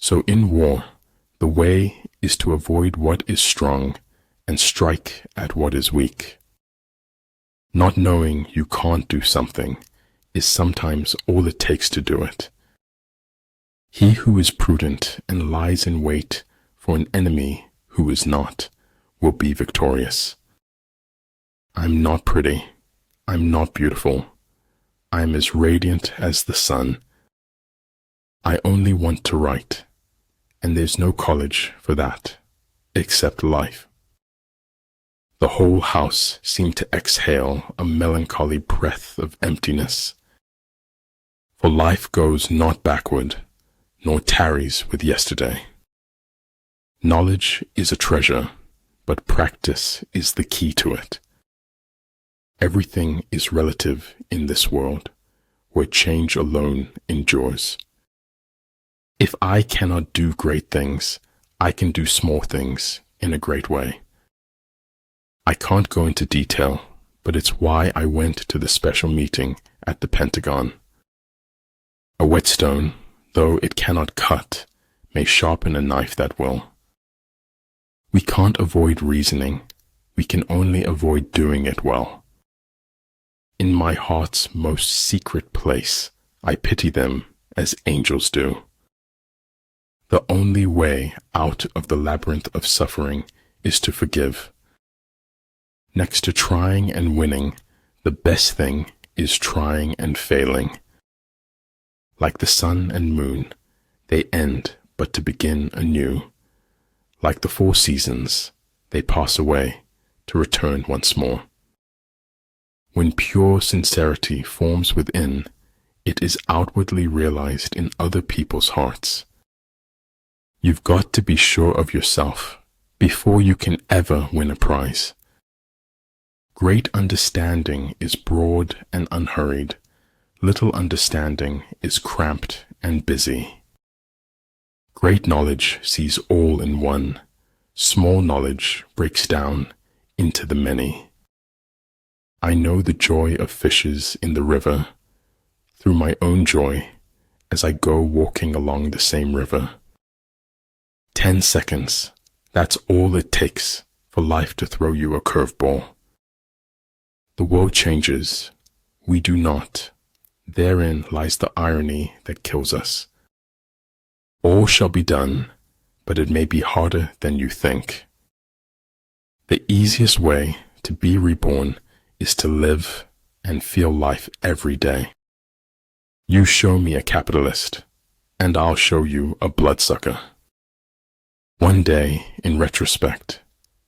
So in war, the way is to avoid what is strong and strike at what is weak. Not knowing you can't do something is sometimes all it takes to do it. He who is prudent and lies in wait for an enemy who is not will be victorious. I'm not pretty. I'm not beautiful. I'm as radiant as the sun. I only want to write, and there's no college for that, except life. The whole house seemed to exhale a melancholy breath of emptiness. For life goes not backward, nor tarries with yesterday. Knowledge is a treasure, but practice is the key to it. Everything is relative in this world, where change alone endures. If I cannot do great things, I can do small things in a great way. I can't go into detail, but it's why I went to the special meeting at the Pentagon. A whetstone, though it cannot cut, may sharpen a knife that will. We can't avoid reasoning, we can only avoid doing it well. In my heart's most secret place, I pity them as angels do. The only way out of the labyrinth of suffering is to forgive. Next to trying and winning, the best thing is trying and failing. Like the sun and moon, they end but to begin anew. Like the 4 seasons, they pass away to return once more. When pure sincerity forms within, it is outwardly realized in other people's hearts. You've got to be sure of yourself before you can ever win a prize. Great understanding is broad and unhurried. Little understanding is cramped and busy. Great knowledge sees all in one. Small knowledge breaks down into the many. I know the joy of fishes in the river through my own joy as I go walking along the same river. 10 seconds, that's all it takes for life to throw you a curveball. The world changes, we do not. Therein lies the irony that kills us. All shall be done, but it may be harder than you think. The easiest way to be reborn is to live and feel life every day. You show me a capitalist, and I'll show you a bloodsucker. One day, in retrospect,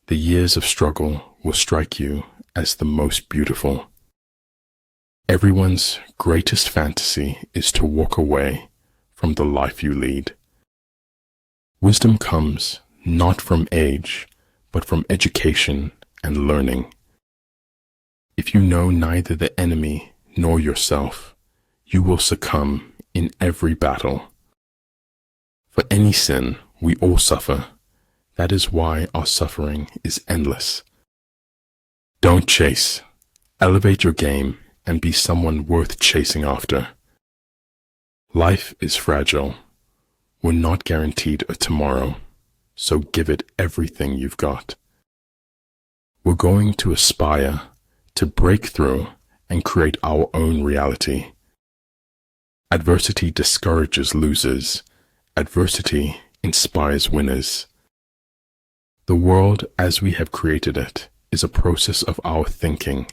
the years of struggle will strike you as the most beautiful. Everyone's greatest fantasy is to walk away from the life you lead. Wisdom comes not from age, but from education and learning. If you know neither the enemy nor yourself, you will succumb in every battle. For any sin, we all suffer. That is why our suffering is endless. Don't chase. Elevate your game and be someone worth chasing after. Life is fragile. We're not guaranteed a tomorrow, so give it everything you've got. We're going to aspire to break through and create our own reality. Adversity discourages losers. Adversity inspires winners. The world as we have created it is a process of our thinking.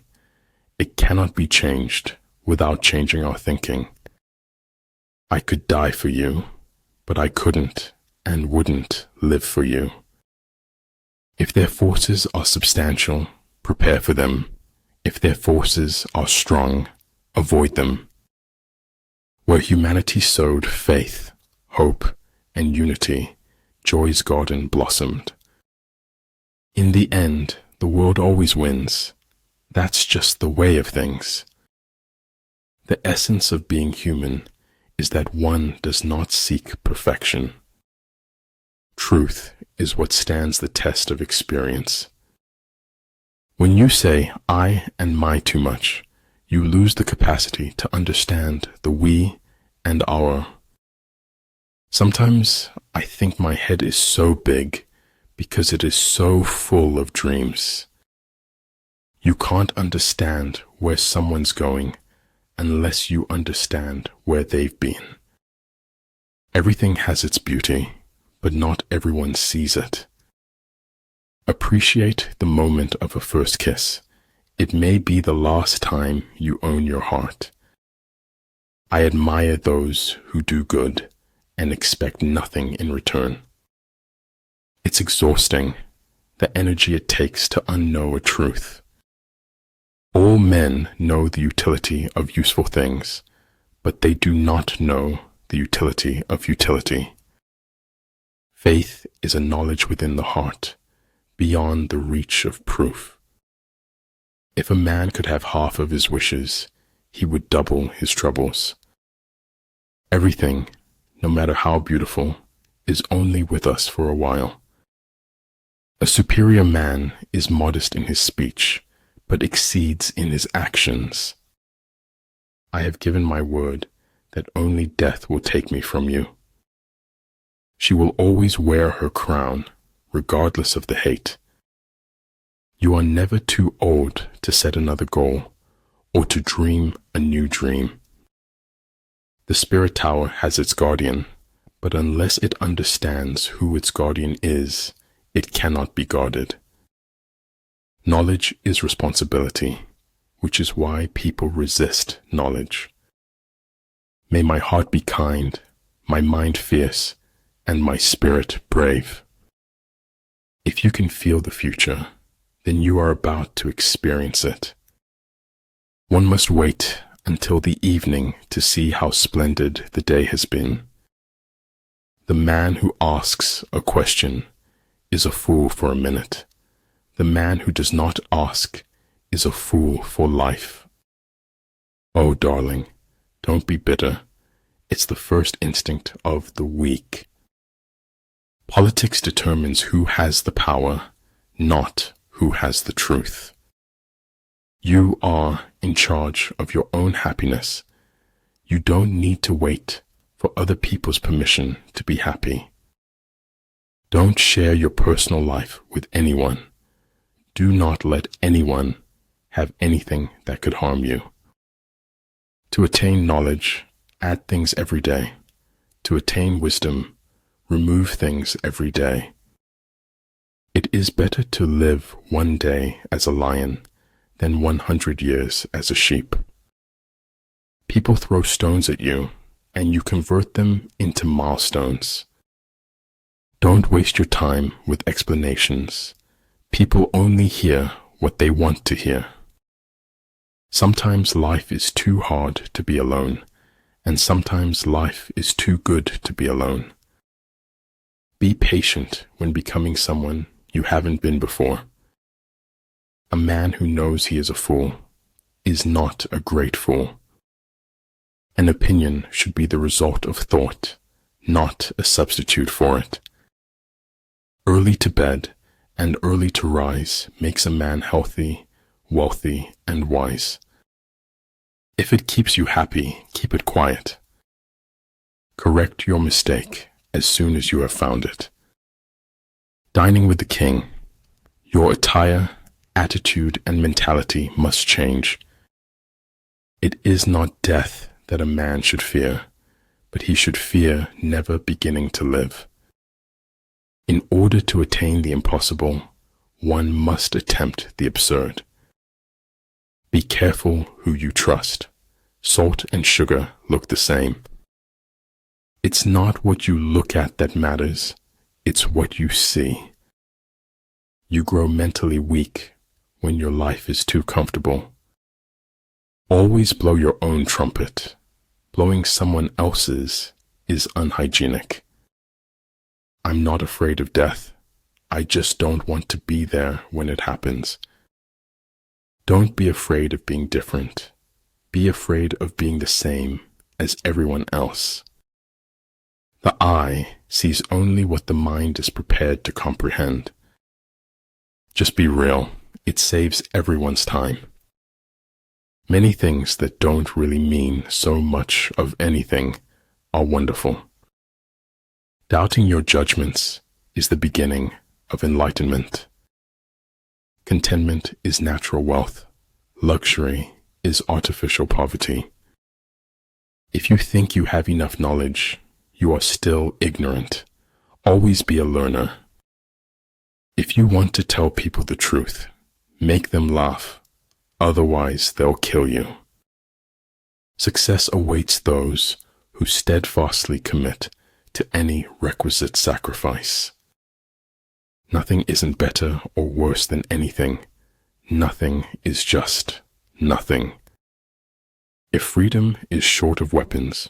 It cannot be changed without changing our thinking. I could die for you, but I couldn't and wouldn't live for you. If their forces are substantial, prepare for them. If their forces are strong, avoid them. Where humanity sowed faith, hope, and unity, joy's garden blossomed. In the end, the world always wins. That's just the way of things. The essence of being human is that one does not seek perfection. Truth is what stands the test of experience. When you say I and my too much, you lose the capacity to understand the we and our. Sometimes I think my head is so big because it is so full of dreams. You can't understand where someone's going unless you understand where they've been. Everything has its beauty, but not everyone sees it. Appreciate the moment of a first kiss. It may be the last time you own your heart. I admire those who do good and expect nothing in return. It's exhausting, the energy it takes to unknow a truth. All men know the utility of useful things, but they do not know the utility of utility. Faith is a knowledge within the heart, beyond the reach of proof. If a man could have half of his wishes, he would double his troubles. Everything, no matter how beautiful, is only with us for a while. A superior man is modest in his speech, but exceeds in his actions. I have given my word that only death will take me from you. She will always wear her crown, regardless of the hate. You are never too old to set another goal, or to dream a new dream. The spirit tower has its guardian, but unless it understands who its guardian is, it cannot be guarded. Knowledge is responsibility, which is why people resist knowledge. May my heart be kind, my mind fierce, and my spirit brave. If you can feel the future, then you are about to experience it. One must wait until the evening to see how splendid the day has been. The man who asks a question is a fool for a minute. The man who does not ask is a fool for life. Oh, darling, don't be bitter. It's the first instinct of the weak. Politics determines who has the power, not who has the truth. You are in charge of your own happiness. You don't need to wait for other people's permission to be happy. Don't share your personal life with anyone. Do not let anyone have anything that could harm you. To attain knowledge, add things every day. To attain wisdom, remove things every day. It is better to live one day as a lion than 100 years as a sheep. People throw stones at you, and you convert them into milestones. Don't waste your time with explanations. People only hear what they want to hear. Sometimes life is too hard to be alone, and sometimes life is too good to be alone. Be patient when becoming someone you haven't been before. A man who knows he is a fool is not a great fool. An opinion should be the result of thought, not a substitute for it. Early to bed and early to rise makes a man healthy, wealthy, and wise. If it keeps you happy, keep it quiet. Correct your mistake as soon as you have found it. Dining with the king, your attire, attitude, and mentality must change. It is not death that a man should fear, but he should fear never beginning to live. In order to attain the impossible, one must attempt the absurd. Be careful who you trust. Salt and sugar look the same. It's not what you look at that matters, it's what you see. You grow mentally weak when your life is too comfortable. Always blow your own trumpet. Blowing someone else's is unhygienic. I'm not afraid of death. I just don't want to be there when it happens. Don't be afraid of being different. Be afraid of being the same as everyone else. The eye sees only what the mind is prepared to comprehend. Just be real. It saves everyone's time. Many things that don't really mean so much of anything are wonderful. Doubting your judgments is the beginning of enlightenment. Contentment is natural wealth. Luxury is artificial poverty. If you think you have enough knowledge, you are still ignorant. Always be a learner. If you want to tell people the truth, make them laugh. Otherwise, they'll kill you. Success awaits those who steadfastly commit to any requisite sacrifice. Nothing isn't better or worse than anything. Nothing is just nothing. If freedom is short of weapons,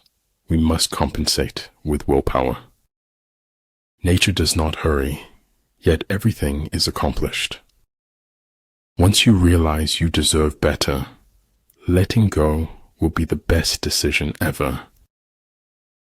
we must compensate with willpower. Nature does not hurry, yet everything is accomplished. Once you realize you deserve better, letting go will be the best decision ever.